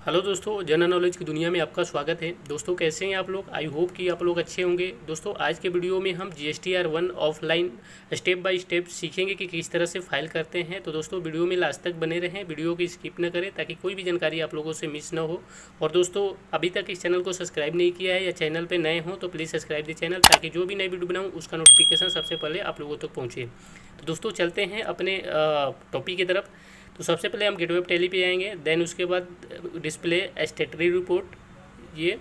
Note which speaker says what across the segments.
Speaker 1: Hello दोस्तों, general knowledge की दुनिया में आपका स्वागत है। दोस्तों, कैसे हैं आप लोग? आई होप कि आप लोग अच्छे होंगे। दोस्तों, आज के वीडियो में हम GSTR1 offline step by step सीखेंगे कि किस तरह से फाइल करते हैं। तो दोस्तों, वीडियो में लास्ट तक बने रहें, वीडियो की स्किप न करें ताकि कोई भी जानकारी आप लोगों से मिस ना हो। और दोस्तों, अभी तक इस चैनल को सब्सक्राइब नहीं किया है या चैनल पर नए हों तो प्लीज़ सब्सक्राइब द चैनल, ताकि जो भी नई वीडियो बनाऊँ उसका नोटिफिकेशन सबसे पहले आप लोगों तक पहुँचे। तो दोस्तों, चलते हैं अपने टॉपिक की तरफ। तो सबसे पहले हम गेटवे ऑफ टैली पे आएंगे, देन उसके बाद डिस्प्ले स्टेटरी रिपोर्ट, ये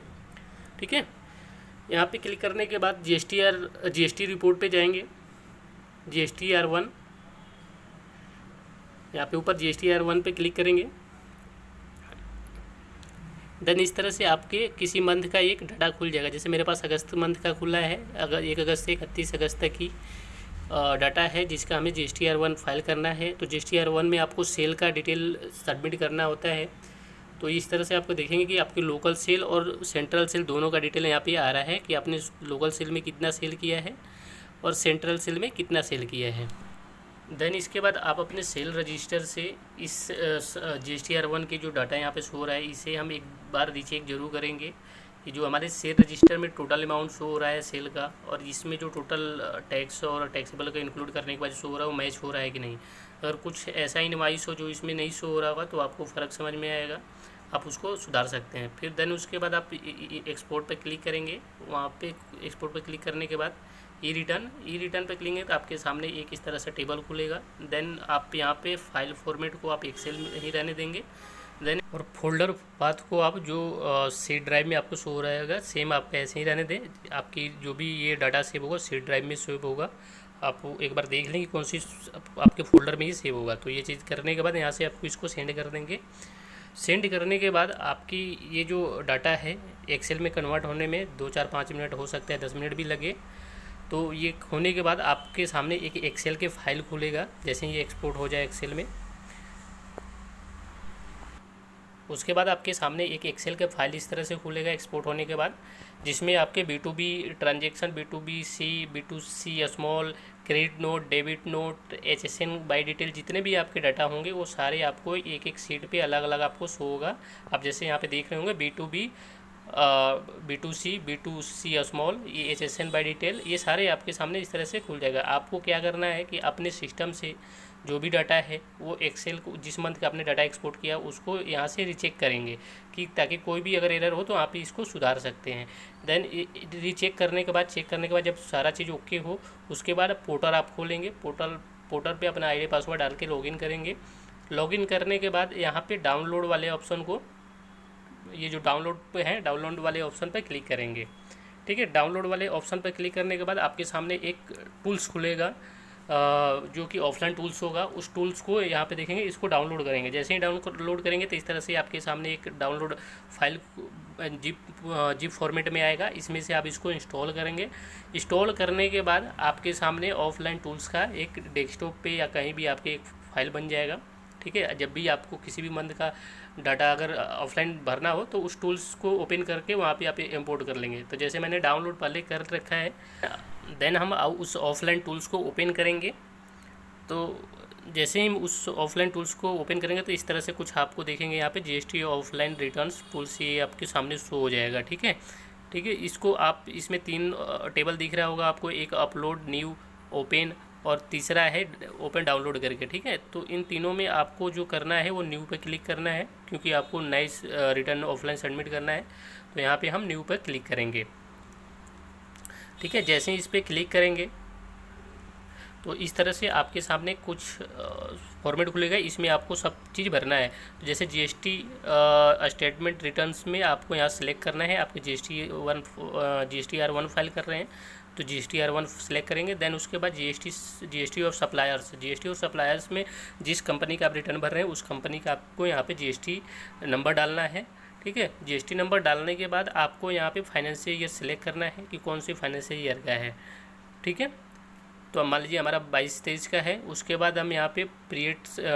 Speaker 1: ठीक है। यहाँ पे क्लिक करने के बाद जीएसटी रिपोर्ट पे जाएंगे, GSTR1। यहाँ पे ऊपर GSTR1 पे क्लिक करेंगे। देन इस तरह से आपके किसी मंथ का एक डाटा खुल जाएगा। जैसे मेरे पास अगस्त मंथ का खुला है, अगर 1 अगस्त से 31 अगस्त तक की डाटा है जिसका हमें GSTR1 फाइल करना है। तो GSTR1 में आपको सेल का डिटेल सबमिट करना होता है। तो इस तरह से आपको देखेंगे कि आपके लोकल सेल और सेंट्रल सेल दोनों का डिटेल यहाँ पे आ रहा है कि आपने लोकल सेल में कितना सेल किया है और सेंट्रल सेल में कितना सेल किया है। देन इसके बाद आप अपने सेल रजिस्टर से इस GSTR1 के जो डाटा यहाँ पे शो हो रहा है इसे हम एक बार रीचेक जरूर करेंगे कि जो हमारे सेल रजिस्टर में टोटल अमाउंट शो हो रहा है सेल का, और इसमें जो टोटल टैक्स और टैक्सेबल का इंक्लूड करने के बाद शो हो रहा है वो मैच हो रहा है कि नहीं। अगर कुछ ऐसा इनवॉइस हो जो इसमें नहीं शो हो रहा होगा तो आपको फ़र्क समझ में आएगा, आप उसको सुधार सकते हैं। फिर देन उसके बाद आप एक्सपोर्ट पर क्लिक करेंगे। वहाँ पे एक्सपोर्ट पर क्लिक करने के बाद ई रिटर्न पर क्लिक है तो आपके सामने एक इस तरह से टेबल खुलेगा। देन आप यहाँ पे फाइल फॉर्मेट को आप एक्सेल में ही रहने देंगे। देन और फोल्डर पाथ को आप जो सी ड्राइव में आपको शो हो रहेगा सेम आप ऐसे ही रहने दें। आपकी जो भी ये डाटा सेव होगा सी ड्राइव में सेव होगा। आप एक बार देख लें कि कौन सी आपके फोल्डर में ही सेव होगा। तो ये चीज़ करने के बाद यहाँ से आपको इसको सेंड कर देंगे। सेंड करने के बाद आपकी ये जो डाटा है एक्सेल में कन्वर्ट होने में 2-4-5 मिनट हो सकता है, 10 मिनट भी लगे। तो ये होने के बाद आपके सामने एक एक्सेल के फाइल खुलेगा। जैसे ही ये एक्सपोर्ट हो जाए एक्सेल में, उसके बाद आपके सामने एक एक्सेल का फाइल इस तरह से खुलेगा एक्सपोर्ट होने के बाद, जिसमें आपके B2B transaction, B2BC, B2C small, credit note, debit note, HSN by detail जितने भी आपके डाटा होंगे वो सारे आपको एक एक सीट पे अलग अलग आपको शो होगा। आप जैसे यहाँ पे देख रहे होंगे B2B, B2C, B2C स्मॉल, ये HSN बाई डिटेल, ये सारे आपके सामने इस तरह से खुल जाएगा। आपको क्या करना है कि अपने सिस्टम से जो भी डाटा है वो एक्सेल को जिस मंथ का आपने डाटा एक्सपोर्ट किया उसको यहाँ से रीचेक करेंगे कि ताकि कोई भी अगर एरर हो तो आप इसको सुधार सकते हैं। देन रीचेक करने के बाद, चेक करने के बाद जब सारा चीज़ ओके हो उसके बाद पोर्टल आप खोलेंगे। पोर्टल पे अपना ID पासवर्ड डाल के लॉगिन करेंगे। लॉगिन करने के बाद यहाँ पे डाउनलोड वाले ऑप्शन को, ये जो डाउनलोड पे है, डाउनलोड वाले ऑप्शन पर क्लिक करेंगे। ठीक है, डाउनलोड वाले ऑप्शन पर क्लिक करने के बाद आपके सामने एक टूल्स खुलेगा जो कि ऑफलाइन टूल्स होगा। उस टूल्स को यहाँ पे देखेंगे, इसको डाउनलोड करेंगे। जैसे ही डाउनलोड करेंगे तो इस तरह से आपके सामने एक डाउनलोड फाइल जिप फॉर्मेट में आएगा। इसमें से आप इसको इंस्टॉल करेंगे। इंस्टॉल करने के बाद आपके सामने ऑफलाइन टूल्स का एक डेस्कटॉप पे या कहीं भी आपके एक फाइल बन जाएगा। ठीक है, जब भी आपको किसी भी मंथ का डाटा अगर ऑफलाइन भरना हो तो उस टूल्स को ओपन करके वहाँ पे आप इंपोर्ट कर लेंगे। तो जैसे मैंने डाउनलोड पहले कर रखा है, देन हम उस ऑफलाइन टूल्स को ओपन करेंगे। तो जैसे ही उस ऑफलाइन टूल्स को ओपन करेंगे तो इस तरह से कुछ आपको देखेंगे यहाँ पे GST ऑफलाइन रिटर्न्स टूल्स, ये आपके सामने शो हो जाएगा। ठीक है, इसको आप, इसमें 3 टेबल दिख रहा होगा आपको, एक अपलोड, न्यू, ओपन और तीसरा है ओपन डाउनलोड करके। ठीक है, तो इन तीनों में आपको जो करना है वो न्यू पे क्लिक करना है, क्योंकि आपको नए रिटर्न ऑफलाइन सबमिट करना है। तो यहाँ पे हम न्यू पर क्लिक करेंगे। ठीक है, जैसे ही इस पर क्लिक करेंगे तो इस तरह से आपके सामने कुछ फॉर्मेट खुलेगा। इसमें आपको सब चीज़ भरना है। तो जैसे GST स्टेटमेंट रिटर्न्स में आपको यहाँ सेलेक्ट करना है। आपके GSTR1 फाइल कर रहे हैं तो GSTR1 सेलेक्ट करेंगे। देन उसके बाद GST ऑफ सप्लायर्स में जिस कंपनी का आप रिटर्न भर रहे हैं उस कंपनी का आपको यहाँ पे GST नंबर डालना है। ठीक है, GST नंबर डालने के बाद आपको यहाँ पे फाइनेंशियल ईयर सेलेक्ट करना है कि कौन सी फाइनेंशियल ईयर का है। ठीक है, तो अब मान लीजिए हमारा 22-23 का है। उसके बाद हम यहाँ पे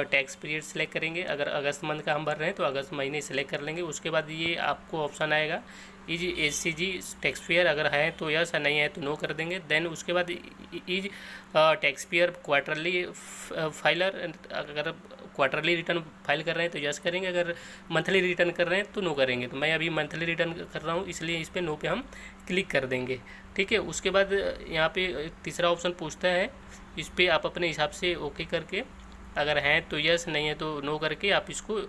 Speaker 1: टैक्स पीरियड सेलेक्ट करेंगे। अगर अगस्त मंथ का हम भर रहे हैं तो अगस्त महीने सेलेक्ट कर लेंगे। उसके बाद ये आपको ऑप्शन आएगा इज HCG टैक्स पेयर, अगर है तो यस, नहीं है तो नो कर देंगे। देन उसके बाद is tax payer quarterly filer, अगर क्वार्टरली रिटर्न फाइल कर रहे हैं तो यस करेंगे, अगर मंथली रिटर्न कर रहे हैं तो नो करेंगे। तो मैं अभी मंथली रिटर्न कर रहा हूँ, इसलिए इस पर नो पे हम क्लिक कर देंगे। ठीक है, उसके बाद यहाँ पे तीसरा ऑप्शन पूछता है, इस पर आप अपने हिसाब से ओके करके, अगर हैं तो यस, नहीं है तो नो करके आप इसको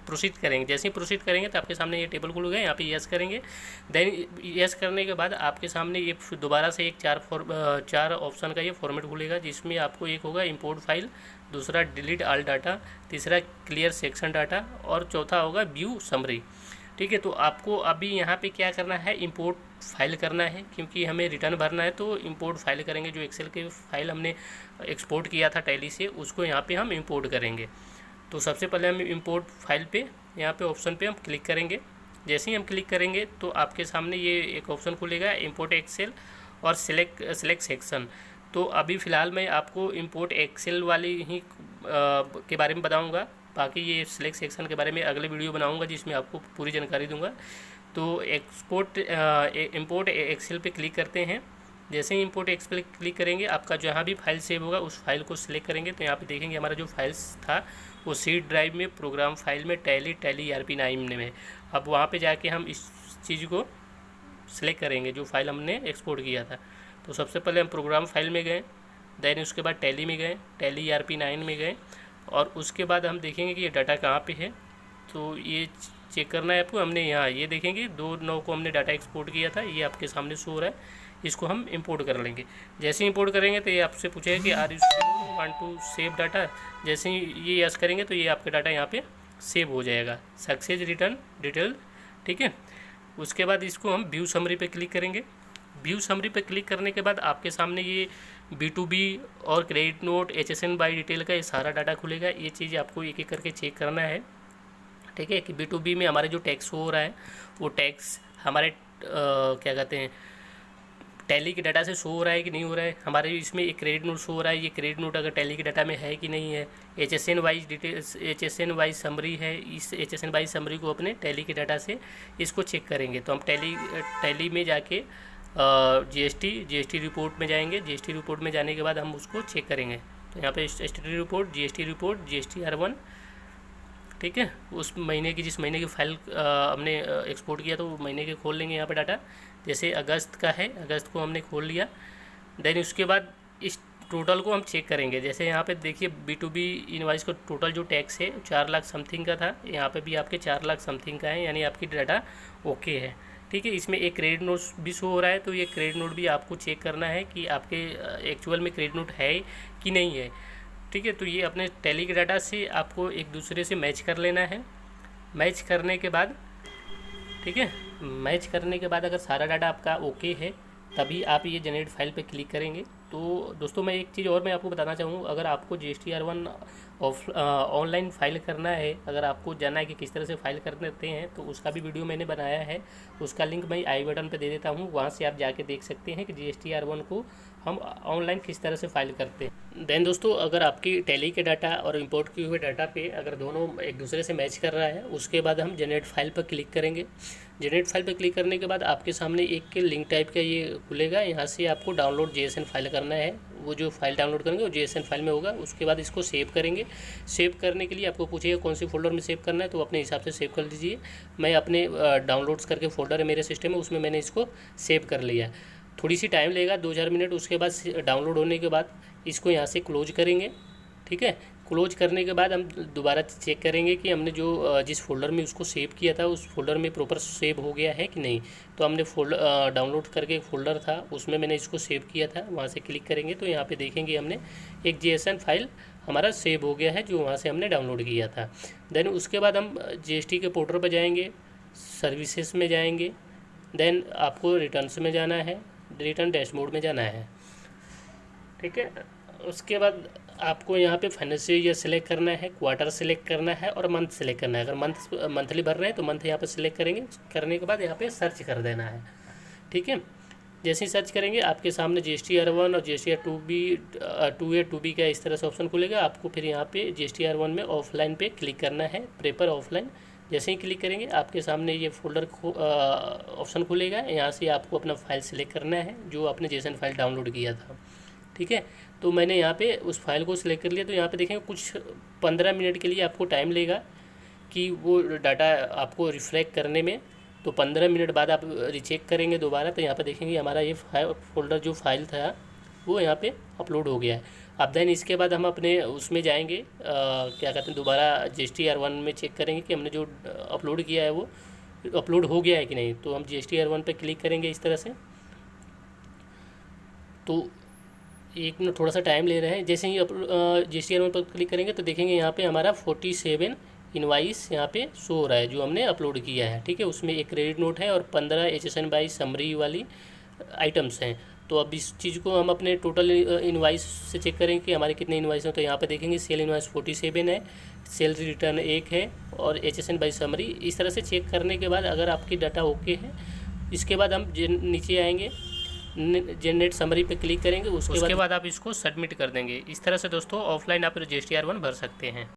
Speaker 1: प्रोसीड करेंगे। जैसे ही प्रोसीड करेंगे तो आपके सामने ये टेबल खुल गए, यहाँ पे यस करेंगे। देन यस करने के बाद आपके सामने ये दोबारा से एक चार ऑप्शन का ये फॉर्मेट खुलेगा, जिसमें आपको एक होगा इंपोर्ट फाइल, दूसरा डिलीट ऑल डाटा, तीसरा क्लियर सेक्शन डाटा और चौथा होगा व्यू समरी। ठीक है, तो आपको अभी यहाँ पे क्या करना है, इंपोर्ट फाइल करना है, क्योंकि हमें रिटर्न भरना है तो इंपोर्ट फाइल करेंगे। जो एक्सेल के फाइल हमने एक्सपोर्ट किया था टैली से, उसको यहाँ पे हम इंपोर्ट करेंगे। तो सबसे पहले हम इंपोर्ट फाइल पे यहाँ पे ऑप्शन पे हम क्लिक करेंगे। जैसे ही हम क्लिक करेंगे तो आपके सामने ये एक ऑप्शन खुलेगा, इंपोर्ट एक्सेल और सिलेक्ट सेक्शन। तो अभी फ़िलहाल मैं आपको इंपोर्ट एक्सेल वाली ही के बारे में बताऊंगा, बाकी ये सिलेक्ट सेक्शन के बारे में अगले वीडियो बनाऊंगा जिसमें आपको पूरी जानकारी दूंगा। तो इंपोर्ट एक्सेल पे क्लिक करते हैं। जैसे ही इंपोर्ट एक्सेल क्लिक करेंगे, आपका जहाँ भी फाइल सेव होगा उस फाइल को सिलेक्ट करेंगे। तो यहाँ पे देखेंगे हमारा जो फाइल्स था वो सी ड्राइव में, प्रोग्राम फाइल में, टैली ERP9 में। अब वहाँ पे जाके हम इस चीज़ को सिलेक्ट करेंगे जो फाइल हमने एक्सपोर्ट किया था। तो सबसे पहले हम प्रोग्राम फाइल में गए, देन उसके बाद टैली में गए, टैली ERP9 में गए, और उसके बाद हम देखेंगे कि ये डाटा कहाँ पे है। तो ये चेक करना है आपको। हमने यहाँ ये देखेंगे 2/9 को हमने डाटा एक्सपोर्ट किया था, ये आपके सामने शो हो रहा है। इसको हम इंपोर्ट कर लेंगे। जैसे ही इंपोर्ट करेंगे तो ये आपसे पूछेगा कि are you want to save data. जैसे ही ये यस करेंगे तो ये आपका डाटा यहाँ पे सेव हो जाएगा, सक्सेस रिटर्न डिटेल। ठीक है, उसके बाद इसको हम व्यू समरी पे क्लिक करेंगे। व्यू समरी पे क्लिक करने के बाद आपके सामने ये B2B और credit note, HSN by detail का ये सारा डाटा खुलेगा। ये चीज़ आपको एक एक करके चेक करना है। ठीक है, कि B2B में हमारे जो टैक्स हो रहा है वो टैक्स हमारे क्या कहते हैं, टैली के डाटा से शो हो रहा है कि नहीं हो रहा है। हमारे इसमें एक क्रेडिट नोट शो हो रहा है, ये क्रेडिट नोट अगर टैली के डाटा में है कि नहीं है। HSN wise details, HSN wise summary है, इस HSN वाइज समरी को अपने टैली के डाटा से इसको चेक करेंगे। तो हम टैली में जाके GST रिपोर्ट में जाएंगे। GST रिपोर्ट में जाने के बाद हम उसको चेक करेंगे। तो यहाँ पे स्टेटरी रिपोर्ट, GST GSTR1, ठीक है, उस महीने की, जिस महीने की फाइल हमने एक्सपोर्ट किया तो वो महीने के खोल लेंगे यहाँ पे डाटा। जैसे अगस्त का है, अगस्त को हमने खोल लिया। देन उसके बाद इस टोटल को हम चेक करेंगे। जैसे यहाँ पे देखिए B2B इनवाइस का टोटल जो टैक्स है 4 लाख समथिंग का था, यहाँ पे भी आपके 4 लाख समथिंग का है, यानी आपकी डाटा ओके है। ठीक है, इसमें एक क्रेडिट नोट भी शो हो रहा है, तो ये क्रेडिट नोट भी आपको चेक करना है कि आपके एक्चुअल में क्रेडिट नोट है कि नहीं है। ठीक है, तो ये अपने टैली के डाटा से आपको एक दूसरे से मैच कर लेना है। मैच करने के बाद, ठीक है, मैच करने के बाद अगर सारा डाटा आपका ओके है तभी आप ये जनरेट फाइल पे क्लिक करेंगे। तो दोस्तों मैं एक चीज़ और मैं आपको बताना चाहूँगा, अगर आपको GSTR1 ऑनलाइन फाइल करना है, अगर आपको जानना है कि किस तरह से फाइल करते हैं, तो उसका भी वीडियो मैंने बनाया है। उसका लिंक मैं आई बटन पे दे देता हूँ, वहाँ से आप जाके देख सकते हैं कि GSTR1 को हम ऑनलाइन किस तरह से फाइल करते हैं। देन दोस्तों, अगर आपकी टैली के डाटा और इंपोर्ट किए हुए डाटा पे अगर दोनों एक दूसरे से मैच कर रहा है, उसके बाद हम जनरेट फाइल पर क्लिक करेंगे। जनरेट फाइल पर क्लिक करने के बाद आपके सामने एक के लिंक टाइप का ये खुलेगा। यहाँ से आपको डाउनलोड JSN फाइल करना है। वो जो फाइल डाउनलोड करेंगे वो JSN फाइल में होगा। उसके बाद इसको सेव करेंगे। सेव करने के लिए आपको पूछेगा कौन सी फोल्डर में सेव करना है, तो अपने हिसाब से सेव कर दीजिए। मैं अपने डाउनलोड्स करके फोल्डर है मेरे सिस्टम में, उसमें मैंने इसको सेव कर लिया। थोड़ी सी टाइम लगेगा, 2-4 मिनट। उसके बाद डाउनलोड होने के बाद इसको यहाँ से क्लोज करेंगे। ठीक है, क्लोज करने के बाद हम दोबारा चेक करेंगे कि हमने जो जिस फोल्डर में उसको सेव किया था उस फोल्डर में प्रॉपर सेव हो गया है कि नहीं। तो हमने डाउनलोड करके एक फ़ोल्डर था, उसमें मैंने इसको सेव किया था, वहाँ से क्लिक करेंगे तो यहाँ पे देखेंगे हमने एक JSN फाइल हमारा सेव हो गया है जो वहाँ से हमने डाउनलोड किया था। देन उसके बाद हम GST के पोर्टल पर जाएंगे, सर्विसेज में जाएंगे, देन आपको रिटर्न्स में जाना है, रिटर्न डैशबोर्ड में जाना है। ठीक है, उसके बाद आपको यहाँ पे फाइनेंशियल ईयर सेलेक्ट करना है, क्वार्टर सेलेक्ट करना है और मंथ सेलेक्ट करना है। अगर मंथली भर रहे हैं तो मंथ यहाँ पे सेलेक्ट करेंगे। करने के बाद यहाँ पे सर्च कर देना है। ठीक है, जैसे ही सर्च करेंगे आपके सामने GSTR1 और GSTR2A 2B का इस तरह से ऑप्शन खुलेगा। आपको फिर यहाँ पे GSTR1 में ऑफलाइन पे क्लिक करना है, प्रेफर ऑफलाइन। जैसे ही क्लिक करेंगे आपके सामने ये फोल्डर ऑप्शन खुलेगा। यहाँ से आपको अपना फाइल सेलेक्ट करना है जो आपने JSON फाइल डाउनलोड किया था। ठीक है। तो मैंने यहाँ पे उस फाइल को सिलेक्ट कर लिया। तो यहाँ पे देखेंगे कुछ 15 मिनट के लिए आपको टाइम लेगा कि वो डाटा आपको रिफ्लेक्ट करने में। तो 15 मिनट बाद आप रिचेक करेंगे दोबारा, तो यहाँ पे देखेंगे हमारा ये फोल्डर जो फाइल था वो यहाँ पे अपलोड हो गया है। अब देन इसके बाद हम अपने उसमें जाएंगे, क्या कहते हैं, दोबारा GSTR1 में चेक करेंगे कि हमने जो अपलोड किया है वो अपलोड हो गया है कि नहीं। तो हम GSTR1 पे क्लिक करेंगे इस तरह से। तो एक मिनट थोड़ा सा टाइम ले रहे हैं। जैसे ही GSTR1 पर क्लिक करेंगे तो देखेंगे यहाँ पे हमारा 47 इनवाइस यहाँ पे शो हो रहा है जो हमने अपलोड किया है, ठीक है। उसमें एक क्रेडिट नोट है और 15 HSN बाई समरी वाली आइटम्स हैं। तो अब इस चीज़ को हम अपने टोटल इनवाइस से चेक करेंगे कि हमारे कितने इनवाइस हैं। तो यहाँ पे देखेंगे सेल इनवाइस 47 है, सेल्स रिटर्न 1 है और HSN बाई समरी। इस तरह से चेक करने के बाद अगर आपकी डाटा ओके है, इसके बाद हम नीचे आएंगे, जनरेट समरी पे क्लिक करेंगे। उसके बाद आप इसको सबमिट कर देंगे। इस तरह से दोस्तों ऑफलाइन आप GSTR1 भर सकते हैं।